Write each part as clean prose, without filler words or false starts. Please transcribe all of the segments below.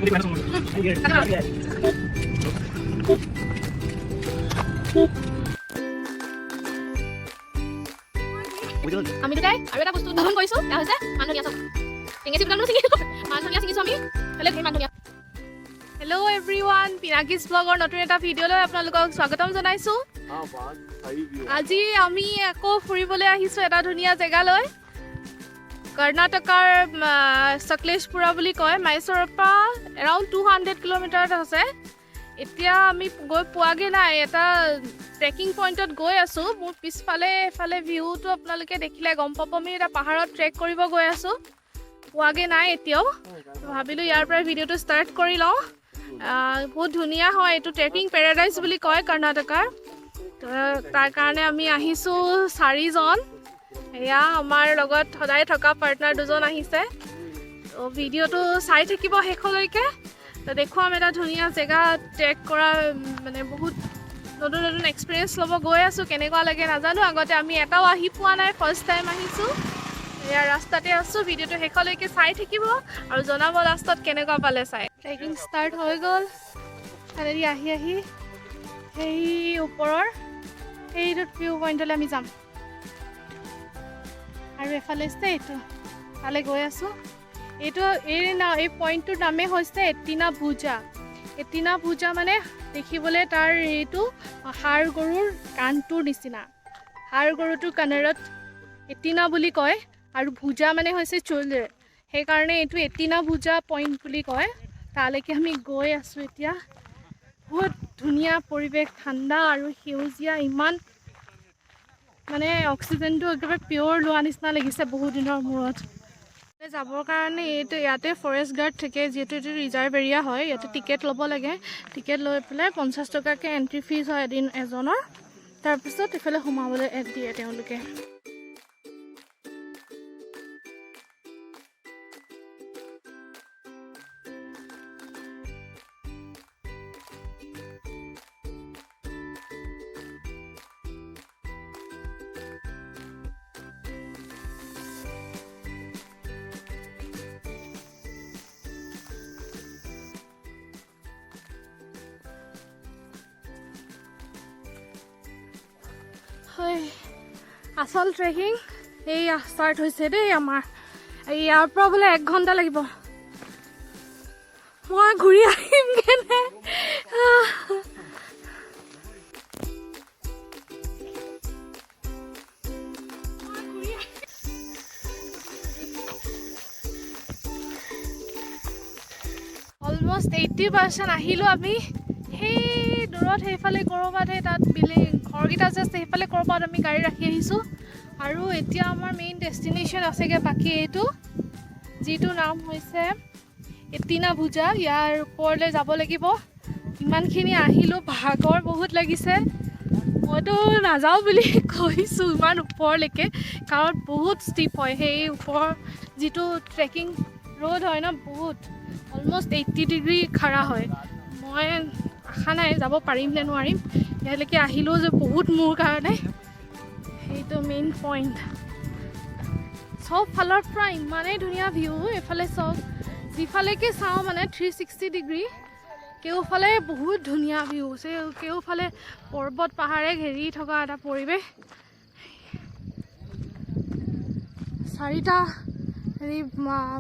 আমি দুটাই আৰু এটা বস্তু উদ্ভাৱন কৰিছো এটা হৈছে মানধনিয়া চব টেঙেচি বুটানো ছিঙি মানধনিয়া ছিঙিছো আমি হ'লে ধেৰ মানধনিয়া হেল্ল' এভৰিৱান পিনাকিজ ব্লগৰ নতুন এটা ভিডিঅ'লৈ আপোনালোকক স্বাগতম জনাইছোঁ আজি আমি আকৌ ফুৰিবলৈ আহিছোঁ এটা ধুনীয়া জেগালৈ কৰ্ণাটকাৰ সকলেশপুৰা বুলি কয় মাইচৰৰ পৰা এৰাউণ্ড 200 কিলোমিটাৰত আছে এতিয়া আমি গৈ পোৱাগৈ নাই এটা ট্ৰেকিং পইণ্টত গৈ আছোঁ মোৰ পিছফালে এফালে ভিউটো আপোনালোকে দেখিলে গম পাব আমি এটা পাহাৰত ট্ৰেক কৰিব গৈ আছোঁ পোৱাগৈ নাই এতিয়াও ভাবিলোঁ ইয়াৰ পৰা ভিডিঅ'টো ষ্টাৰ্ট কৰি লওঁ বহুত ধুনীয়া হয় এইটো ট্ৰেকিং পেৰাডাইজ বুলি কয় কৰ্ণাটকাৰ তো তাৰ কাৰণে আমি আহিছোঁ 4 জন এয়া আমাৰ লগত সদায় থকা পাৰ্টনাৰ দুজন আহিছে তো ভিডিঅ'টো চাই থাকিব শেষলৈকে তো দেখুৱাম এটা ধুনীয়া জেগা ট্ৰেক কৰা মানে বহুত নতুন নতুন এক্সপিৰিয়েঞ্চ ল'ব গৈ আছোঁ কেনেকুৱা লাগে নাজানো আগতে আমি এটাও আহি পোৱা নাই ফাৰ্ষ্ট টাইম আহিছোঁ এয়া ৰাস্তাতে আছোঁ ভিডিঅ'টো শেষলৈকে চাই থাকিব আৰু জনাব লাষ্টত কেনেকুৱা পালে চাই ট্ৰেকিং ষ্টাৰ্ট হৈ গ'ল ফালেদি আহি আহি সেই ওপৰৰ সেইটোত ভিউ পইণ্টলৈ আমি যাম আৰু এফালে আছে এইটো তালৈ গৈ আছোঁ এইটো এই পইণ্টটোৰ নামেই হৈছে এটিনা ভুজা এটিনা ভুজা মানে দেখিবলৈ তাৰ এইটো ষাঁড় গৰুৰ কাণটোৰ নিচিনা ষাঁড় গৰুটোৰ কাণেৰত এটিনা বুলি কয় আৰু ভুজা মানে হৈছে চোল্ডাৰ সেইকাৰণে এইটো এটিনা ভুজা পইণ্ট বুলি কয় তালৈকে আমি গৈ আছোঁ এতিয়া বহুত ধুনীয়া পৰিৱেশ ঠাণ্ডা আৰু সেউজীয়া ইমান মানে অক্সিজেনটো একেবাৰে পিয়'ৰ লোৱা নিচিনা লাগিছে বহুত দিনৰ মূৰত যাবৰ কাৰণে এইটো ইয়াতে ফৰেষ্ট গাৰ্ড থাকে যিহেতু এইটো ৰিজাৰ্ভ এৰিয়া হয় ইয়াতে টিকেট ল'ব লাগে টিকেট লৈ পেলাই 50 টকাকৈ এণ্ট্ৰি ফিজ হয় এজনৰ তাৰপিছত এইফালে সোমাবলৈ দিয়ে তেওঁলোকে আচল ট্ৰেকিং এইয়া ষ্টাৰ্ট হৈছে দেই আমাৰ ইয়াৰ পৰা বোলে 1 ঘণ্টা লাগিব মই ঘূৰি আহিম কেনে অলমষ্ট 80% আহিলোঁ আমি সেই দূৰত সেইফালে ক'ৰবাত সেই তাত বিল্ডিং ঘৰকেইটা যে আছে সেইফালে ক'ৰবাত আমি গাড়ী ৰাখি আহিছোঁ আৰু এতিয়া আমাৰ মেইন ডেষ্টিনেশ্যন আছেগৈ বাকী এইটো যিটো নাম হৈছে এটিনা ভুজা ইয়াৰ ওপৰলৈ যাব লাগিব ইমানখিনি আহিলোঁ ভাগৰ বহুত লাগিছে মইতো নাযাওঁ বুলি কৈছোঁ ইমান ওপৰলৈকে কাৰণ বহুত ষ্টিপ হয় সেই ওপৰ যিটো ট্ৰেকিং ৰ'ড হয় ন বহুত অলমষ্ট 80 ডিগ্ৰী খাৰা হয় মই আশা নাই যাব পাৰিম নে নোৱাৰিম ইয়ালৈকে আহিলোঁ যে বহুত মোৰ কাৰণে সেইটো মেইন পইণ্ট চব ফালৰ পৰা ইমানেই ধুনীয়া ভিউ এইফালে চব যিফালেকে চাওঁ মানে 360 ডিগ্ৰী কেওফালে বহুত ধুনীয়া ভিউ কেওফালে পৰ্বত পাহাৰে ঘেৰি থকা এটা পৰিৱেশ 4টা হেৰি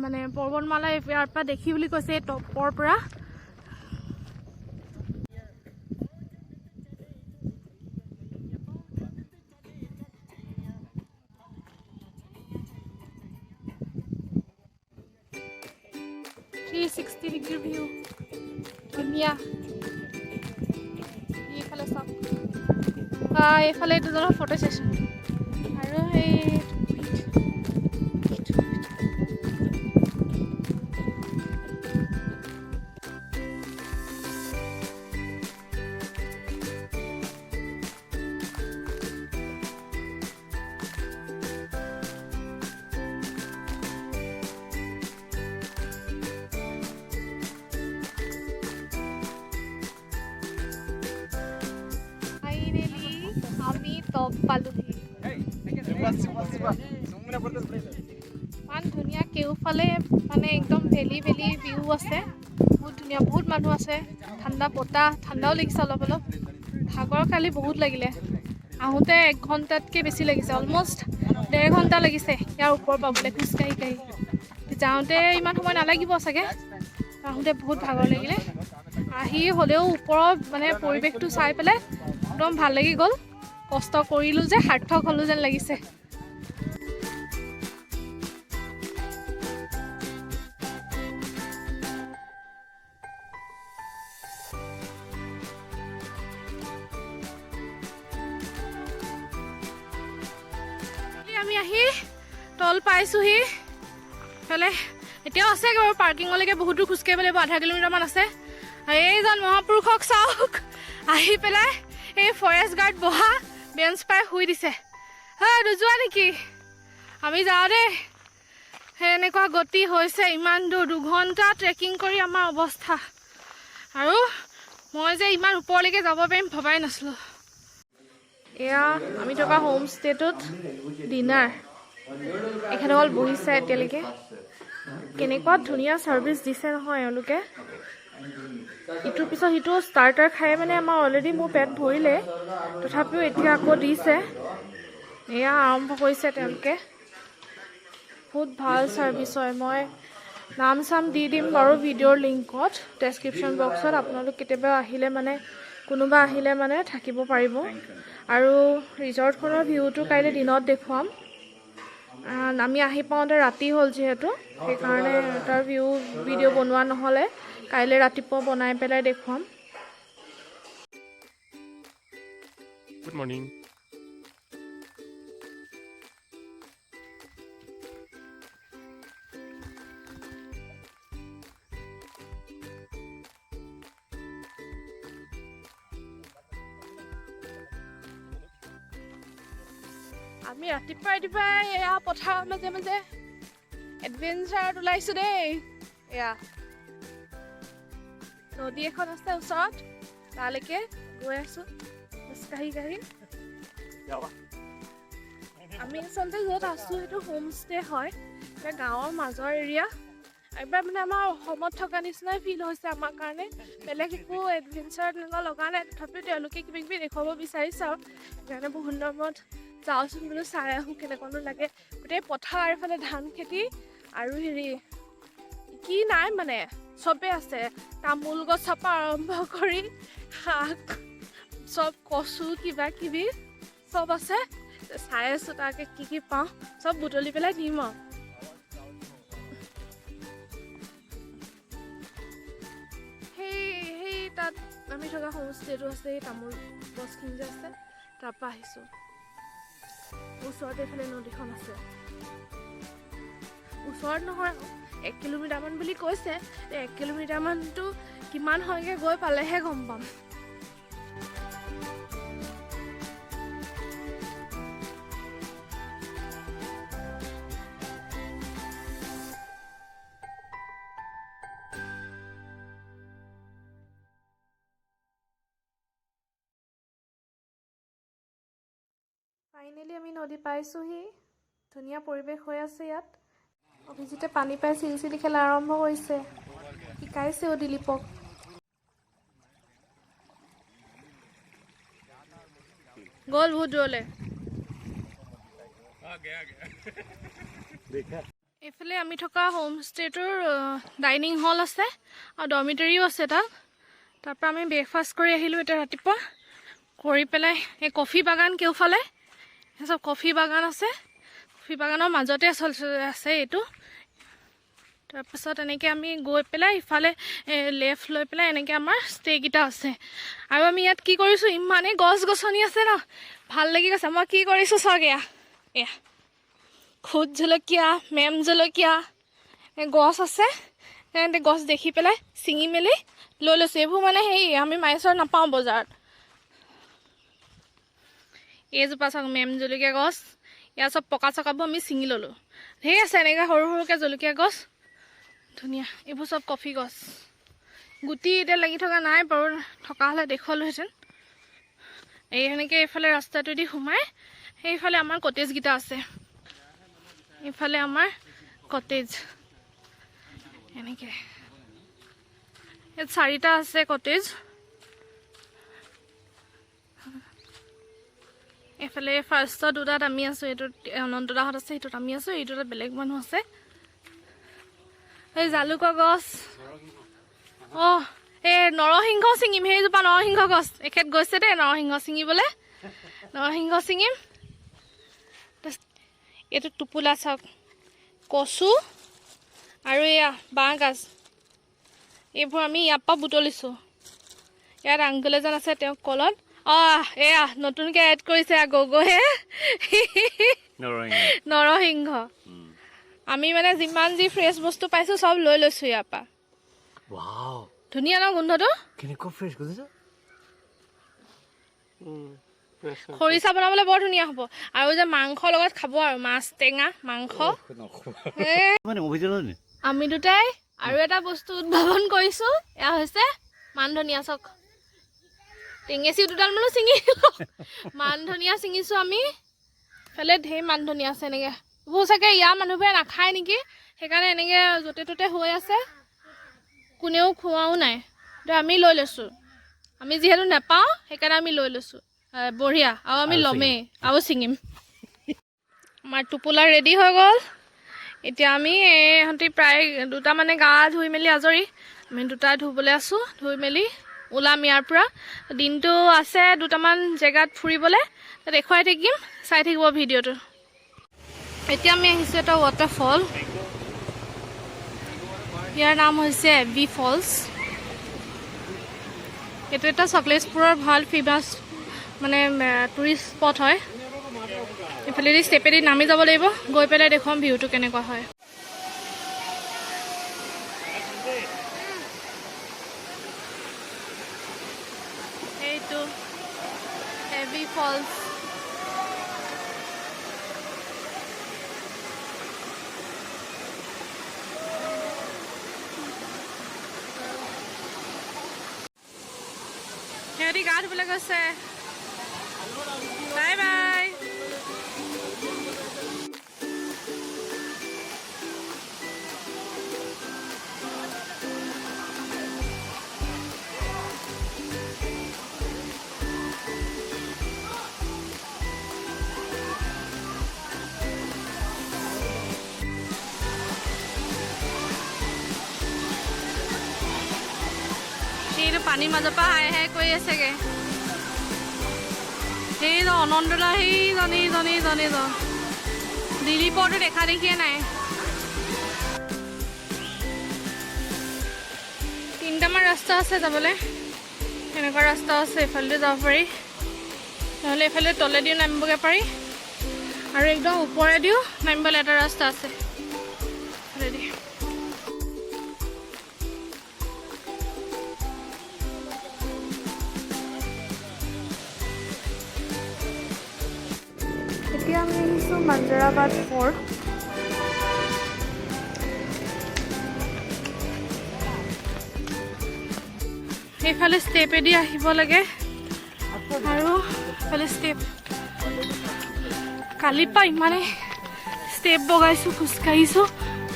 মানে পৰ্বতমালা ইয়াৰ পৰা দেখি বুলি কৈছে টপৰ পৰা ডিগ্ৰী ভিউ ধুনীয়া এইফালে চাওক এইফালে দুজনৰ ফটো ছেশ্যন আৰু সেই টপ পালোহি ইমান ধুনীয়া কেওফালে মানে একদম ভেলি ভিউ আছে বহুত ধুনীয়া বহুত মানুহ আছে ঠাণ্ডা বতাহ ঠাণ্ডাও লাগিছে অলপ অলপ ভাগৰ খালি বহুত লাগিলে আহোঁতে 1 ঘণ্টাতকৈ বেছি লাগিছে অলমষ্ট 1.5 ঘণ্টা লাগিছে ইয়াৰ ওপৰ পাবলৈ খোজকাঢ়ি কাঢ়ি যাওঁতে ইমান সময় নালাগিব চাগে আহোঁতে বহুত ভাগৰ লাগিলে আহি হ'লেও ওপৰৰ মানে পৰিৱেশটো চাই পেলাই একদম ভাল লাগি গ'ল কষ্ট কৰিলোঁ যে সাৰ্থক হ'লোঁ যেন লাগিছে আমি আহি তল পাইছোঁহি ফালে এতিয়াও আছে বাৰু পাৰ্কিঙলৈকে বহুতো খোজকাঢ়িব লাগিব 0.5 কিলোমিটাৰমান আছে এইজন মহাপুৰুষক চাওক আহি পেলাই এই ফৰেষ্ট গাৰ্ড বহা বেঞ্চ পাই শুই দিছে হয় নোযোৱা নেকি আমি যাওঁ দেই সেই এনেকুৱা গতি হৈছে ইমান দূৰ 2 ঘণ্টা ট্ৰেকিং কৰি আমাৰ অৱস্থা আৰু মই যে ইমান ওপৰলৈকে যাব পাৰিম ভবাই নাছিলোঁ এয়া আমি থকা হোম ষ্টেটোত ডিনাৰ এখেতসকল বহিছে এতিয়ালৈকে কেনেকুৱা ধুনীয়া ছাৰ্ভিচ দিছে নহয় এওঁলোকে ইটোৰ পিছত সিটো ষ্টাৰ্টাৰ খাই মানে আমাৰ অলৰেডি মোৰ পেট ভৰিলে তথাপিও এতিয়া আকৌ দিছে এয়া আৰম্ভ কৰিছে তেওঁলোকে বহুত ভাল ছাৰ্ভিচ হয় মই নাম চাম দি দিম বাৰু ভিডিঅ'ৰ লিংকত ডেছক্ৰিপশ্যন বক্সত আপোনালোক কেতিয়াবা আহিলে মানে কোনোবা আহিলে মানে থাকিব পাৰিব আৰু ৰিজৰ্টখনৰ ভিউটো কাইলৈ দিনত দেখুৱাম আমি আহি পাওঁতে ৰাতি হ'ল যিহেতু সেইকাৰণে তাৰ ভিডিঅ' বনোৱা নহ'লে কাইলৈ ৰাতিপুৱা বনাই পেলাই দেখুৱাম গুড মৰ্নিং আমি ৰাতিপুৱাই এয়া পথাৰৰ মাজে মাজে এডভেঞ্চাৰত ওলাইছোঁ দেই এয়া নদী এখন আছে ওচৰত তালৈকে গৈ আছোঁ খোজকাঢ়ি কাঢ়ি আমি আচলতে য'ত আছোঁ সেইটো হোম ষ্টে হয় এটা গাঁৱৰ মাজৰ এৰিয়া একবাৰ মানে আমাৰ অসমত থকা নিচিনাই ফিল হৈছে আমাৰ কাৰণে বেলেগ একো এডভেঞ্চাৰ তেনেকুৱা লগা নাই তথাপিও তেওঁলোকে কিবা কিবি দেখুৱাব বিচাৰিছে আৰু সেইকাৰণে বহুত দিনত যাওঁচোন বোলো চাই আহোঁ কেনেকুৱানো লাগে গোটেই পথাৰ এইফালে ধান খেতি আৰু হেৰি কি নাই মানে চবেই আছে তামোল গছৰ পৰা আৰম্ভ কৰি শাক চব কচু কিবা কিবি চব আছে চাই আছোঁ তাকে কি পাওঁ চব বুটলি পেলাই দিম আৰু সেই তাত আমি থকা হোমষ্টেটো আছে সেই তামোল গছখিনি যে আছে তাৰপৰা আহিছোঁ ওচৰতে এইফালে নদীখন আছে ওচৰত নহয় 1 কিলোমিটাৰমান বুলি কৈছে 1 কিলোমিটাৰমানটো কিমান হয়গৈ গৈ পালেহে গম পাম ফাইনেলি আমি নদী পাইছোঁহি ধুনীয়া পৰিৱেশ হৈ আছে ইয়াত অভিজিতে পানী পাই চিলি খেলা আৰম্ভ কৰিছে শিকাইছেও দিলীপক গ'ল বহুত দূৰলৈ এইফালে আমি থকা হোম ষ্টেটোৰ ডাইনিং হল আছে আৰু ডৰ্মিটৰীও আছে তাত তাৰপৰা আমি ব্ৰেকফাষ্ট কৰি আহিলোঁ এতিয়া ৰাতিপুৱা কৰি পেলাই এই কফি বাগান কেওফালে চব কফি বাগান আছে কফি বাগানৰ মাজতে আছে এইটো তাৰপিছত এনেকৈ আমি গৈ পেলাই ইফালে লেফ্ট লৈ পেলাই এনেকৈ আমাৰ ষ্টেকেইটা আছে আৰু আমি ইয়াত কি কৰিছোঁ ইমানেই গছ গছনি আছে ন ভাল লাগি গৈছে মই কি কৰিছোঁ চাওক এয়া খুদ জলকীয়া মেম জলকীয়া গছ আছে তেনেকৈ গছ দেখি পেলাই ছিঙি মেলি লৈ লৈছোঁ এইবোৰ মানে সেই আমি মাইচৰ নাপাওঁ বজাৰত এইজোপা চাওক মেম জলকীয়া গছ ইয়াৰ চব পকা চকাবোৰ আমি ছিঙি ল'লোঁ ধেৰ আছে এনেকৈ সৰু সৰুকৈ জলকীয়া গছ ধুনীয়া এইবোৰ চব কফি গছ গুটি এতিয়া লাগি থকা নাই বাৰু থকা হ'লে দেখুৱালোহেঁতেন এই সেনেকৈ এইফালে ৰাস্তাটোদি সোমাই সেইফালে আমাৰ কটেজকেইটা আছে এইফালে আমাৰ কটেজ এনেকৈ ইয়াত 4টা আছে কটেজ এফালে ফাৰ্ষ্টত দুটাত আমি আছো এইটোত অনন্তদাহত আছে এইটোত আমি আছো এইটোত বেলেগ মানুহ আছে এই জালুকৰ গছ এই নৰসিংহ চিঙিম সেইজোপা নৰসিংহ গছ এখেত গৈছে দেই নৰসিংহ চিঙিবলৈ নৰসিংহ চিঙিম এইটো টোপোলা চাওক কচু আৰু এয়া বাঁহ গাজ এইবোৰ আমি ইয়াৰ পৰা বুটলিছোঁ ইয়াত আংকুল এজন আছে তেওঁক কলত এয়া নতুনকৈ এড কৰিছে গগৈয়ে নৰসিংহ আমি মানে যিমান যি ফ্ৰেছ বস্তু পাইছোঁ চব লৈ লৈছোঁ ইয়াৰ পৰা ধুনীয়া ন গোন্ধটো খৰিচা বনাবলৈ বৰ ধুনীয়া হ'ব আৰু যে মাংসৰ লগত খাব আৰু মাছ টেঙা মাংস আমি দুটাই আৰু এটা বস্তু উদ্ভাৱন কৰিছোঁ এয়া হৈছে মান ধনিয়া চাওক টেঙেচি দুডাল মানো ছিঙিলোঁ মান ধনিয়া ছিঙিছোঁ আমি ইফালে ঢেৰ মান ধনিয়া আছে এনেকৈ এইবোৰ চাগে ইয়াৰ মানুহবোৰে নাখায় নেকি সেইকাৰণে এনেকৈ য'তে ত'তে হৈ আছে কোনেও খোৱাও নাই আমি লৈ লৈছোঁ আমি যিহেতু নাপাওঁ সেইকাৰণে আমি লৈ লৈছোঁ বঢ়িয়া আৰু আমি ল'মেই আৰু ছিঙিম আমাৰ টোপোলা ৰেডি হৈ গ'ল এতিয়া আমি ইহঁতি প্ৰায় দুটা মানে গা ধুই মেলি আজৰি আমি দুটা ধুবলৈ আছোঁ ধুই মেলি ওলাম ইয়াৰ পৰা দিনটো আছে দুটামান জেগাত ফুৰিবলৈ দেখুৱাই থাকিম চাই থাকিব ভিডিঅ'টো এতিয়া আমি আহিছোঁ এটা waterfall ইয়াৰ নাম হৈছে Abbi Falls এইটো এটা Sakleshpurer ভাল ফেমাছ মানে টুৰিষ্ট স্পট হয় ইফালেদি ষ্টেপেদি নামি যাব লাগিব গৈ পেলাই দেখুৱাম ভিউটো কেনেকুৱা হয় এইটো Abbi Falls সিহঁতি গা ধুবলৈ গৈছে বাই বাই সেইটো পানীৰ মাজৰ পৰা হাই হাই কৰি আছেগে সেই অনন্তদা সেই দিলীপৰটো দেখা দেখিয়ে নাই 3টামান ৰাস্তা আছে যাবলৈ এনেকুৱা ৰাস্তা আছে এইফালেদি যাব পাৰি নহ'লে এইফালে তলেদিও নামিবগৈ পাৰি আৰু একদম ওপৰেদিও নামিবলৈ এটা ৰাস্তা আছে ৰেডি এতিয়া আমি আহিছোঁ Manjarabad Fort এইফালে ষ্টেপেদি আহিব লাগে আৰু এইফালে ষ্টেপ কালিৰ পৰা ইমানে ষ্টেপ বগাইছোঁ খোজকাঢ়িছোঁ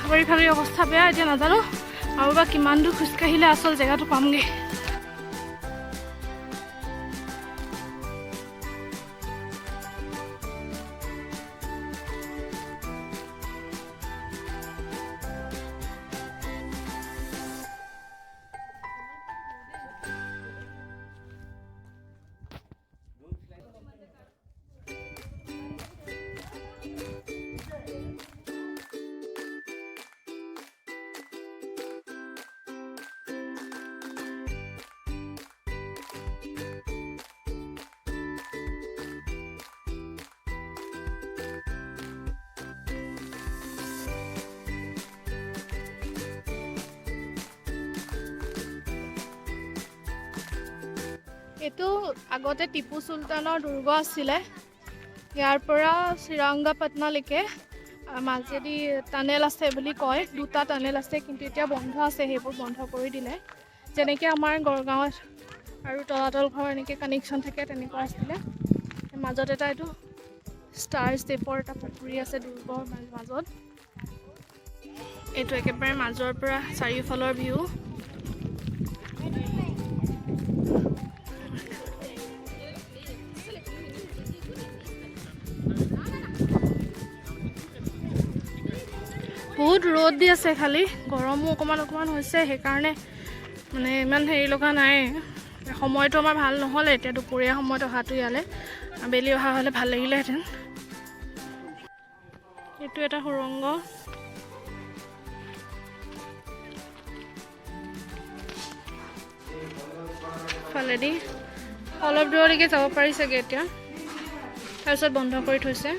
আমাৰ ইফালে অৱস্থা বেয়া এতিয়া নাজানো আৰু বা কিমান দূৰ খোজকাঢ়িলে আচল জেগাটো পামগৈ এইটো আগতে টিপু সুলতানৰ দুৰ্গ আছিলে ইয়াৰ পৰা শ্ৰীৰংগপট্টনলৈকে মাজেদি টানেল আছে বুলি কয় দুটা টানেল আছে কিন্তু এতিয়া বন্ধ আছে সেইবোৰ বন্ধ কৰি দিলে যেনেকৈ আমাৰ গড়গাঁৱত আৰু তলাতল ঘৰ এনেকৈ কানেকশ্যন থাকে তেনেকুৱা আছিলে মাজত এটা এইটো ষ্টাৰ ষ্টেপৰ এটা পুখুৰী আছে দুৰ্গৰ মাজত এইটো একেবাৰে মাজৰ পৰা চাৰিওফালৰ ভিউ বহুত ৰ'দ দি আছে, খালি গৰমো অকণমান হৈছে, সেইকাৰণে মানে ইমান হেৰি লগা নাই। সময়টো আমাৰ ভাল নহ'লে, এতিয়া দুপৰীয়া সময়ত অহাটো ইয়ালৈ, আবেলি অহা হ'লে ভাল লাগিলেহেঁতেন। এইটো এটা সুৰংগ, ফালেদি অলপ দূৰলৈকে যাব পাৰি চাগে এতিয়া, তাৰপিছত বন্ধ কৰি থৈছে।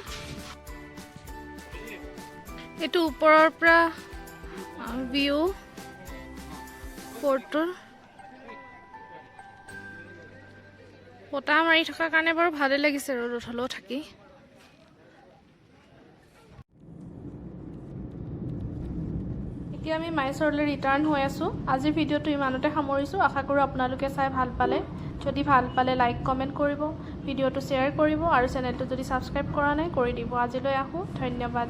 এইটো ওপৰৰ পৰা ভিউ ফৰ্টটোৰ, বতাহ মাৰি থকাৰ কাৰণে বাৰু ভালেই লাগিছে ৰ'দত হ'লেও থাকি। এতিয়া আমি মাইচৰলৈ ৰিটাৰ্ণ হৈ আছোঁ। আজিৰ ভিডিঅ'টো ইমানতে সামৰিছোঁ। আশা কৰোঁ আপোনালোকে চাই ভাল পালে। যদি ভাল পালে লাইক কমেণ্ট কৰিব, ভিডিঅ'টো শ্বেয়াৰ কৰিব আৰু চেনেলটো যদি ছাবস্ক্ৰাইব কৰা নাই কৰি দিব। আজিলৈ আহোঁ, ধন্যবাদ।